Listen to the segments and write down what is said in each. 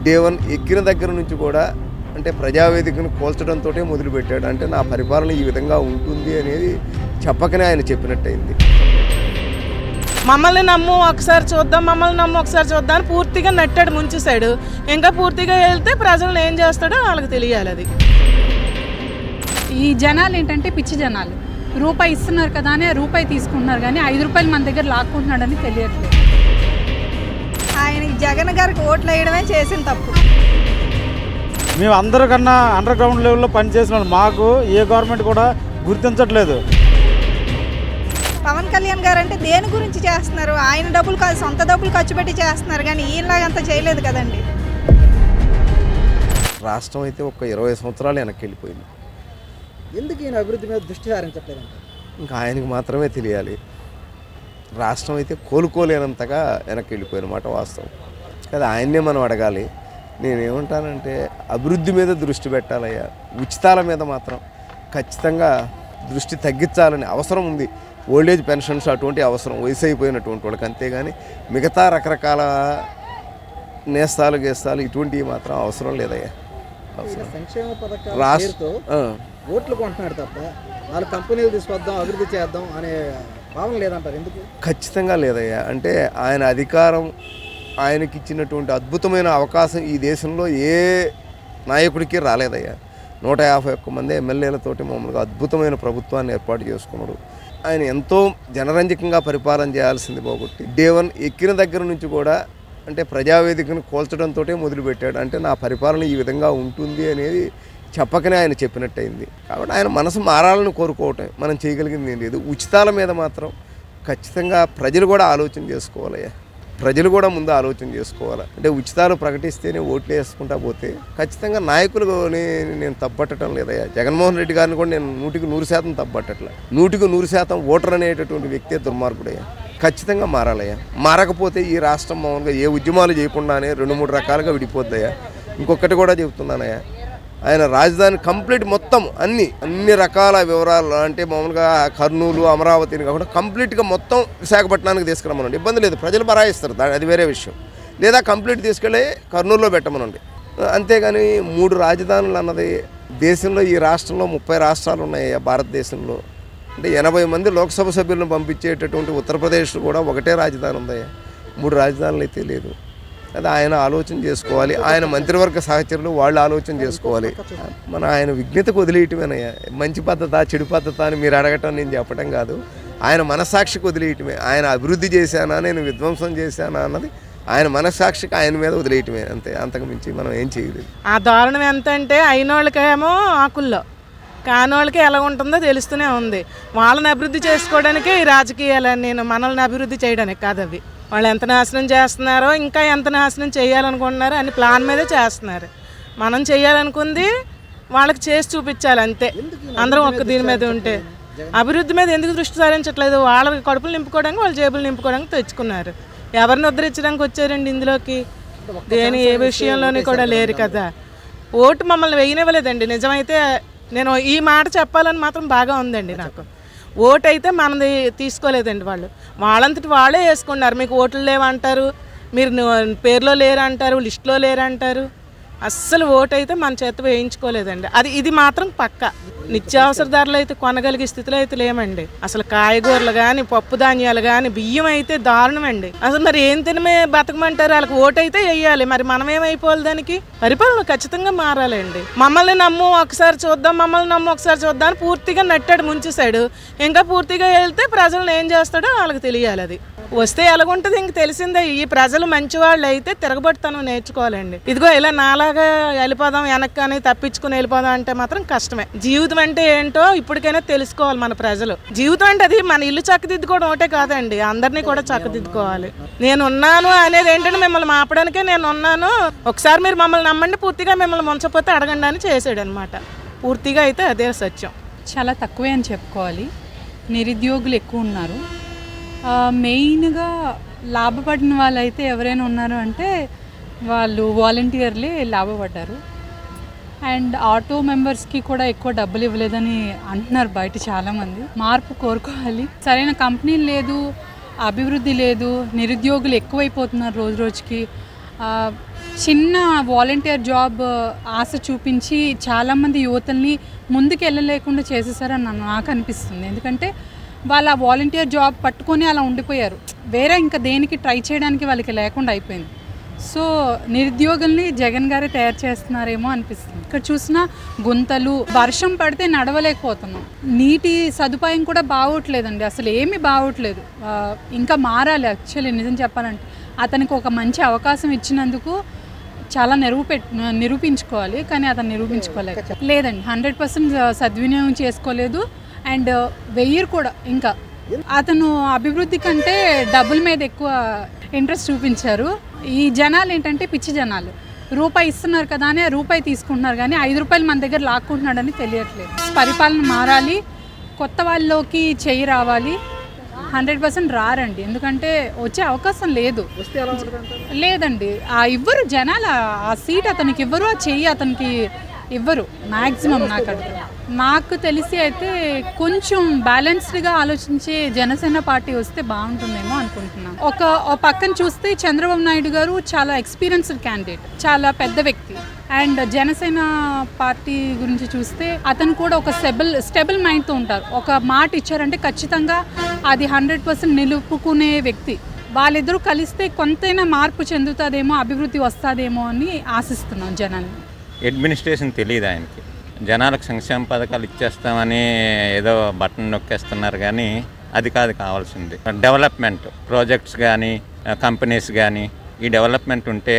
Day one ఎక్కిన దగ్గర నుంచి కూడా అంటే ప్రజావేదికను కోల్చడంతో మొదలుపెట్టాడు. అంటే నా పరిపాలన ఈ విధంగా ఉంటుంది అనేది చెప్పకనే ఆయన చెప్పినట్టయింది. మమ్మల్ని నమ్ము ఒకసారి చూద్దాం, మమ్మల్ని నమ్ము ఒకసారి చూద్దాం అని పూర్తిగా నెట్టాడు, ముంచేశాడు. ఇంకా పూర్తిగా వెళ్తే ప్రజలను ఏం చేస్తాడో వాళ్ళకి తెలియాలి. అది ఈ జనాలు ఏంటంటే పిచ్చి జనాలు, రూపాయి ఇస్తున్నారు కదా అని రూపాయి తీసుకుంటున్నారు, కానీ 5 రూపాయలు మన దగ్గర లాక్కుంటున్నాడని తెలియట్లేదు. ఆయన జగన్ గారికి ఓట్లు వేయడమే చేసిన తప్పు. మేము అందరికన్నా అండర్ గ్రౌండ్ లెవెల్లో పనిచేసిన మాకు ఏ గవర్నమెంట్ కూడా గుర్తించట్లేదు. పవన్ కళ్యాణ్ గారు అంటే దేని గురించి చేస్తున్నారు? ఆయన డబ్బులు కాదు, సొంత డబ్బులు ఖర్చు పెట్టి చేస్తున్నారు, కానీ ఈయనలాగంతా చేయలేదు కదండి. రాష్ట్రం అయితే ఒక 20 సంవత్సరాలు వెనక్కి వెళ్ళిపోయింది. ఎందుకు ఈయన అభివృద్ధి మీద దృష్టి సారించట్లేదంట? ఇంకా ఆయనకు మాత్రమే తెలియాలి. రాష్ట్రం అయితే కోలుకోలేనంతగా వెనక్కి వెళ్ళిపోయిన మాట వాస్తవం కదా. ఆయన్నే మనం అడగాలి. నేనేమంటానంటే అభివృద్ధి మీద దృష్టి పెట్టాలయ్యా. ఉచితాల మీద మాత్రం ఖచ్చితంగా దృష్టి తగ్గించాలని అవసరం ఉంది. ఓల్డేజ్ పెన్షన్స్ అటువంటి అవసరం వయసు అయిపోయినటువంటి వాళ్ళకి, అంతేగాని మిగతా రకరకాల నేస్తాలు గేస్తాలు ఇటువంటివి మాత్రం అవసరం లేదయ్యా. సంక్షేమ పథకాలతో ఓట్లు కొంటున్నాడు తప్ప 4 కంపెనీలు తీసుకొద్దాం, అభివృద్ధి చేద్దాం అనే భావన లేదంటారు. ఎందుకు? ఖచ్చితంగా లేదయ్యా. అంటే ఆయన అధికారం, ఆయనకి ఇచ్చినటువంటి అద్భుతమైన అవకాశం ఈ దేశంలో ఏ నాయకుడికి రాలేదయ్యా. 151 మంది ఎమ్మెల్యేలతోటి మామూలుగా అద్భుతమైన ప్రభుత్వాన్ని ఏర్పాటు చేసుకున్నాడు. ఆయన ఎంతో జనరంజకంగా పరిపాలన చేయాల్సింది పోగొట్టి డే వన్ ఎక్కిన దగ్గర నుంచి కూడా అంటే ప్రజావేదికను కోల్చడంతో మొదలుపెట్టాడు. అంటే నా పరిపాలన ఈ విధంగా ఉంటుంది అనేది చెప్పకనే ఆయన చెప్పినట్టయింది. కాబట్టి ఆయన మనసు మారాలని కోరుకోవటం మనం చేయగలిగింది ఏం లేదు. ఉచితాల మీద మాత్రం ఖచ్చితంగా ప్రజలు కూడా ఆలోచన చేసుకోవాలయ్యా. ప్రజలు కూడా ముందు ఆలోచన చేసుకోవాలి. అంటే ఉచితాలు ప్రకటిస్తేనే ఓట్లు వేసుకుంటా పోతే ఖచ్చితంగా నాయకులు నేను తప్పట్టడం లేదయ్యా. జగన్మోహన్ రెడ్డి గారిని కూడా నేను 100% తప్పట్టట్లే. 100% ఓటర్ అనేటటువంటి వ్యక్తే దుర్మార్గుడయ్యా. ఖచ్చితంగా మారాలయ్యా. మారకపోతే ఈ రాష్ట్రం మామూలుగా ఏ ఉద్యమాలు చేయకుండానే 2-3 రకాలుగా విడిపోద్దయ్యా. ఇంకొకటి కూడా చెబుతున్నానయ్యా, ఆయన రాజధాని కంప్లీట్ మొత్తం అన్ని రకాల వివరాలు అంటే మామూలుగా కర్నూలు, అమరావతిని కాకుండా కంప్లీట్గా మొత్తం విశాఖపట్నానికి తీసుకురమ్మనండి. ఇబ్బంది లేదు, ప్రజలు బరాయిస్తారు, అది వేరే విషయం. లేదా కంప్లీట్ తీసుకెళ్ళి కర్నూలులో పెట్టమనండి. అంతేగాని 3 రాజధానులు అన్నది దేశంలో ఈ రాష్ట్రంలో 30 రాష్ట్రాలు ఉన్నాయి భారతదేశంలో. అంటే 80 మంది లోక్సభ సభ్యులను పంపించేటటువంటి ఉత్తరప్రదేశ్ కూడా ఒకటే రాజధాని ఉందయ్యా. 3 రాజధానులు అయితే లేదు. అది ఆయన ఆలోచన చేసుకోవాలి. ఆయన మంత్రివర్గ సహచరులు వాళ్ళు ఆలోచన చేసుకోవాలి. మన ఆయన విజ్ఞతకు వదిలేయటమేనయ్యా. మంచి పద్ధత చెడు పద్ధత అని మీరు అడగటం నేను చెప్పడం కాదు. ఆయన మనస్సాక్షికి వదిలేయటమే. ఆయన అభివృద్ధి చేశానా, నేను విధ్వంసం చేశానా అన్నది ఆయన మనస్సాక్షికి ఆయన మీద వదిలేయటమే, అంతే. అంతకు మించి మనం ఏం చేయలేదు. ఆ దారుణం ఎంత అంటే అయినోళ్ళకేమో ఆకుల్లో, కానోళ్ళకి ఎలా ఉంటుందో తెలుస్తూనే ఉంది. వాళ్ళని అభివృద్ధి చేసుకోవడానికే ఈ రాజకీయాలని, నేను మనల్ని అభివృద్ధి చేయడానికి కాదు. అవి వాళ్ళు ఎంత నాశనం చేస్తున్నారో, ఇంకా ఎంత నాశనం చేయాలనుకుంటున్నారో అని ప్లాన్ మీదే చేస్తున్నారు. మనం చేయాలనుకుంది వాళ్ళకి చేసి చూపించాలి, అంతే. అందరం ఒక్క దీని మీద ఉంటే అభివృద్ధి మీద ఎందుకు దృష్టి సారించట్లేదు? వాళ్ళకి కడుపులు నింపుకోవడానికి, వాళ్ళ జేబులు నింపుకోవడానికి తెచ్చుకున్నారు. ఎవరిని ఉద్ధరించడానికి వచ్చారండి ఇందులోకి? ఏ విషయంలోని కూడా లేరు కదా. ఓటు మమ్మల్ని వేయనివ్వలేదండి. నిజమైతే నేను ఈ మాట చెప్పాలని మాత్రం బాగా ఉందండి నాకు. ఓటు అయితే మనది తీసుకోలేదండి. వాళ్ళంతటి వాళ్ళే వేసుకున్నారు. మీకు ఓట్లు లేవంటారు, మీరు పేరులో లేరంటారు, లిస్టులో లేరంటారు. అస్సలు ఓటు అయితే మన చేత వేయించుకోలేదండి. ఇది మాత్రం పక్క. నిత్యావసర ధరలు అయితే కొనగలిగే స్థితిలో అయితే లేమండి. అసలు కాయగూరలు కానీ, పప్పు ధాన్యాలు కానీ, బియ్యం అయితే దారుణమండి. అసలు మరి ఏం తినమే బతకమంటారు? వాళ్ళకి ఓటు అయితే వేయాలి, మరి మనం ఏమైపోవాలి? దానికి పరిపాలన ఖచ్చితంగా మారాలండి. మమ్మల్ని నమ్ము ఒకసారి చూద్దాం, మమ్మల్ని నమ్ము ఒకసారి చూద్దాం అని పూర్తిగా నెట్టాడు, ముంచేశాడు. ఇంకా పూర్తిగా వెళ్తే ప్రజలను ఏం చేస్తాడో వాళ్ళకి తెలియాలి. అది వస్తే ఎలాగుంటుంది ఇంక తెలిసిందే. ఈ ప్రజలు మంచివాళ్ళు అయితే తిరగబట్టుతనం నేర్చుకోవాలండి. ఇదిగో ఇలా నాలాగా వెళ్ళిపోదాం, వెనక్కి అని తప్పించుకుని వెళ్ళిపోదాం అంటే మాత్రం కష్టమే. జీవితం అంటే ఏంటో ఇప్పటికైనా తెలుసుకోవాలి మన ప్రజలు. జీవితం అంటే అది మన ఇల్లు చక్కదిద్దుకోవడం ఒకటే కాదండి, అందరినీ కూడా చక్కదిద్దుకోవాలి. నేను ఉన్నాను అనేది ఏంటంటే మిమ్మల్ని మాపడానికే నేను ఉన్నాను, ఒకసారి మీరు మమ్మల్ని నమ్మండి, పూర్తిగా మిమ్మల్ని ముంచపోతే అడగండి అని చేసాడు అనమాట. పూర్తిగా అయితే అదే సత్యం. చాలా తక్కువే అని చెప్పుకోవాలి. నిరుద్యోగులు ఎక్కువ ఉన్నారు. మెయిన్గా లాభపడిన వాళ్ళు అయితే ఎవరైనా ఉన్నారు అంటే వాళ్ళు వాలంటీర్లే లాభపడ్డారు. అండ్ ఆటో మెంబర్స్కి కూడా ఎక్కువ డబ్బులు ఇవ్వలేదని అంటున్నారు బయట చాలామంది. మార్పు కోరుకోవాలి. సరైన కంపెనీలు లేదు, అభివృద్ధి లేదు, నిరుద్యోగులు ఎక్కువైపోతున్నారు రోజు రోజుకి. చిన్న వాలంటీర్ జాబ్ ఆశ చూపించి చాలామంది యువతల్ని ముందుకు వెళ్ళలేకుండా చేసేసారని నాకు అనిపిస్తుంది. ఎందుకంటే వాళ్ళ వాలంటీర్ జాబ్ పట్టుకొని అలా ఉండిపోయారు, వేరే ఇంకా దేనికి ట్రై చేయడానికి వాళ్ళకి లేకుండా అయిపోయింది. సో నిరుద్యోగుల్ని జగన్ గారే తయారు చేస్తున్నారేమో అనిపిస్తుంది. ఇక్కడ చూసినా గుంతలు, వర్షం పడితే నడవలేకపోతున్నాం, నీటి సదుపాయం కూడా బాగోట్లేదండి, అసలు ఏమీ బాగోట్లేదు. ఇంకా మారాలి యాక్చువల్లీ నిజం చెప్పాలంటే. అతనికి ఒక మంచి అవకాశం ఇచ్చినందుకు చాలా నిరూపించుకోవాలి, కానీ అతను నిరూపించుకోలేక లేదండి. 100% సద్వినియోగం చేసుకోలేదు. అండ్ వెయ్యరు కూడా. ఇంకా అతను అభివృద్ధి కంటే డబ్బుల మీద ఎక్కువ ఇంట్రెస్ట్ చూపించారు. ఈ జనాలు ఏంటంటే పిచ్చి జనాలు, రూపాయి ఇస్తున్నారు కదా అని రూపాయి తీసుకుంటున్నారు, కానీ 5 రూపాయలు మన దగ్గర లాక్కుంటున్నాడని తెలియట్లేదు. పరిపాలన మారాలి, కొత్త వాళ్ళలోకి చెయ్యి రావాలి. 100% రారండి, ఎందుకంటే వచ్చే అవకాశం లేదు. లేదండి, ఇవ్వరు జనాలు, ఆ సీట్ అతనికి ఇవ్వరు, ఆ చెయ్యి అతనికి ఇవ్వరు మ్యాక్సిమం. నాకు తెలిసి అయితే కొంచెం బ్యాలెన్స్డ్గా ఆలోచించే జనసేన పార్టీ వస్తే బాగుంటుందేమో అనుకుంటున్నాను. ఒక పక్కన చూస్తే చంద్రబాబు నాయుడు గారు చాలా ఎక్స్పీరియన్స్డ్ క్యాండిడేట్, చాలా పెద్ద వ్యక్తి. అండ్ జనసేన పార్టీ గురించి చూస్తే అతను కూడా ఒక స్టెబుల్ మైండ్తో ఉంటారు. ఒక మాట ఇచ్చారంటే ఖచ్చితంగా అది 100% నిలుపుకునే వ్యక్తి. వాళ్ళిద్దరూ కలిస్తే కొంతైనా మార్పు చెందుతుందేమో, అభివృద్ధి వస్తుందేమో అని ఆశిస్తున్నాం జనాన్ని. అడ్మినిస్ట్రేషన్ తెలియదు ఆయనకి. జనాలకు సంక్షేమ పథకాలు ఇచ్చేస్తామని ఏదో బటన్ నొక్కేస్తున్నారు, కానీ అది కాదు కావాల్సింది. డెవలప్మెంట్ ప్రాజెక్ట్స్ కానీ కంపెనీస్ కానీ, ఈ డెవలప్మెంట్ ఉంటే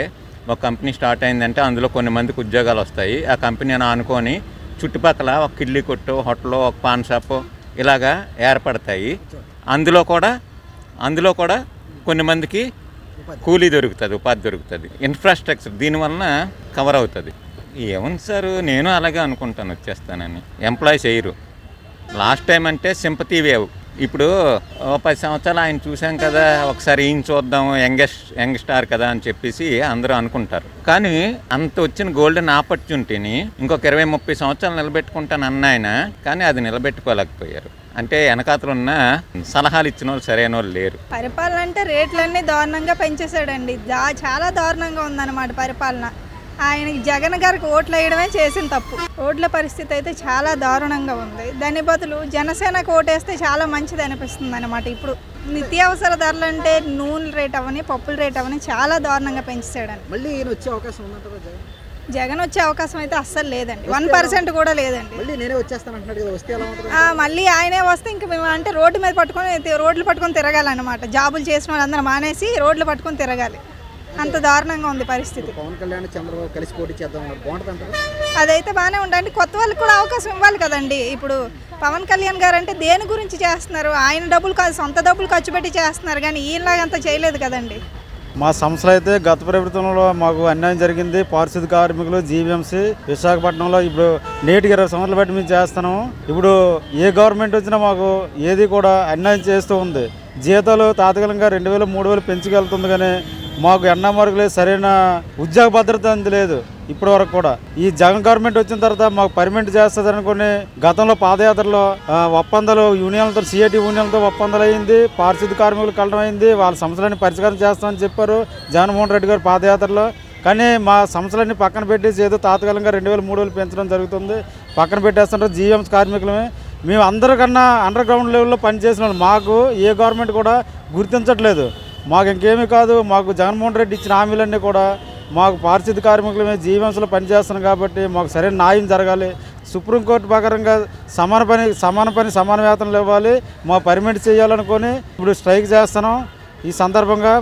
ఒక కంపెనీ స్టార్ట్ అయిందంటే అందులో కొన్ని మందికి ఉద్యోగాలు వస్తాయి. ఆ కంపెనీని ఆనుకొని చుట్టుపక్కల ఒక కిళ్ళి కొట్టు, హోటల్, ఒక పాన్ షాపు ఇలాగా ఏర్పడతాయి. అందులో కూడా కొన్ని మందికి కూలీ దొరుకుతుంది, ఉపాధి దొరుకుతుంది. ఇన్ఫ్రాస్ట్రక్చర్ దీనివలన కవర్ అవుతుంది. ఏముంది సార్, నేను అలాగే అనుకుంటాను వచ్చేస్తానని. ఎంప్లాయీస్ వేయరు. లాస్ట్ టైం అంటే సింపతీ వేవ్. ఇప్పుడు 10 సంవత్సరాలు ఆయన చూసాం కదా, ఒకసారి ఈయన చూద్దాం, యంగ్ స్టార్ కదా అని చెప్పేసి అందరూ అనుకుంటారు. కానీ అంత వచ్చిన గోల్డెన్ ఆపర్చునిటీని ఇంకొక 20-30 సంవత్సరాలు నిలబెట్టుకుంటాను అన్న ఆయన, కానీ అది నిలబెట్టుకోలేకపోయారు. అంటే వెనకాతలున్న సలహాలు ఇచ్చిన వాళ్ళు సరైన వాళ్ళు లేరు. పరిపాలన అంటే రేట్లన్నీ దారుణంగా పెంచేశాడండి, చాలా దారుణంగా ఉందన్నమాట పరిపాలన. ఆయన జగన్ గారికి ఓట్లు వేయడమే చేసిన తప్పు. ఓట్ల పరిస్థితి అయితే చాలా దారుణంగా ఉంది. దాని బదులు జనసేనకు ఓటేస్తే చాలా మంచిది అనిపిస్తుంది అనమాట. ఇప్పుడు నిత్యావసర ధరలు అంటే నూనె రేట్ అవని, పప్పుల రేట్ అవని చాలా దారుణంగా పెంచేసాడని. మళ్ళీ ఈయన వచ్చే అవకాశం ఉందంటారా? జగన్ వచ్చే అవకాశం అయితే అస్సలు లేదండి, 1% కూడా లేదండి. మళ్ళీ నేనే వచ్చేస్తాను అంటున్నాడు కదా, వస్తే ఎలా ఉంటుంది? మళ్ళీ ఆయనే వస్తే ఇంక మేము అంటే రోడ్లు పట్టుకొని తిరగాలన్నమాట. జాబులు చేసిన వాళ్ళందరూ మానేసి రోడ్లు పట్టుకొని తిరగాలి, అంత దారుణంగా ఉంది పరిస్థితి. పవన్ కళ్యాణ్, చంద్రబాబు కలిసి పోటీ చేద్దాం బాగుంటుంది అంటారు. అదైతే బాగానే ఉండండి, కొత్త వాళ్ళకి కూడా అవకాశం ఇవ్వాలి కదండి. ఇప్పుడు పవన్ కళ్యాణ్ గారు అంటే దేని గురించి చేస్తున్నారు? ఆయన డబ్బులు కాదు, సొంత డబ్బులు ఖర్చు పెట్టి చేస్తున్నారు, కానీ ఈయనలాగంతా చేయలేదు కదండి. మా సంస్థలు అయితే గత ప్రభుత్వంలో మాకు అన్యాయం జరిగింది. పారిశుద్ధ కార్మికులు, జీవీఎంసీ విశాఖపట్నంలో ఇప్పుడు నేటికి 20 సంవత్సరాలు బట్టి మేము చేస్తున్నాము. ఇప్పుడు ఏ గవర్నమెంట్ వచ్చినా మాకు ఏది కూడా అన్యాయం చేస్తూ ఉంది. జీతాలు తాత్కాలికంగా 2000, 3000 పెంచుకెళ్తుంది, కానీ మాకు ఎన్నమార్కు లేదు, సరైన ఉద్యోగ భద్రత అంది లేదు ఇప్పటి వరకు కూడా. ఈ జగన్ గవర్నమెంట్ వచ్చిన తర్వాత మాకు పర్మనెంట్ చేస్తుంది అనుకుని గతంలో పాదయాత్రలో ఒప్పందాలు యూనియన్లతో, సిఐటి యూనియన్లతో ఒప్పందాలు అయింది, పారిశుద్ధ కార్మికులు కలడం అయింది, వాళ్ళ సమస్యలన్నీ పరిష్కారం చేస్తామని చెప్పారు జగన్మోహన్ రెడ్డి గారు పాదయాత్రలో. కానీ మా సమస్యలన్నీ పక్కన పెట్టేసి ఏదో తాత్కాలికంగా 2000, 3000 పెంచడం జరుగుతుంది, పక్కన పెట్టేస్తుంటారు. జీఎంస్ కార్మికులమే మేము అందరికన్నా అండర్ గ్రౌండ్ లెవెల్లో పనిచేసిన వాళ్ళు, మాకు ఏ గవర్నమెంట్ కూడా గుర్తించట్లేదు. మాకు ఇంకేమీ కాదు, మాకు జగన్మోహన్ రెడ్డి ఇచ్చిన హామీలన్నీ కూడా మాకు పారిశుద్ధ కార్మికులమే జీవన్స్లో పనిచేస్తున్నాం కాబట్టి మాకు సరైన న్యాయం జరగాలి. సుప్రీంకోర్టు ప్రకారంగా సమాన పని సమాన వేతనాలు ఇవ్వాలి, మా పర్మిట్ చేయాలనుకొని ఇప్పుడు స్ట్రైక్ చేస్తున్నాం. ఈ సందర్భంగా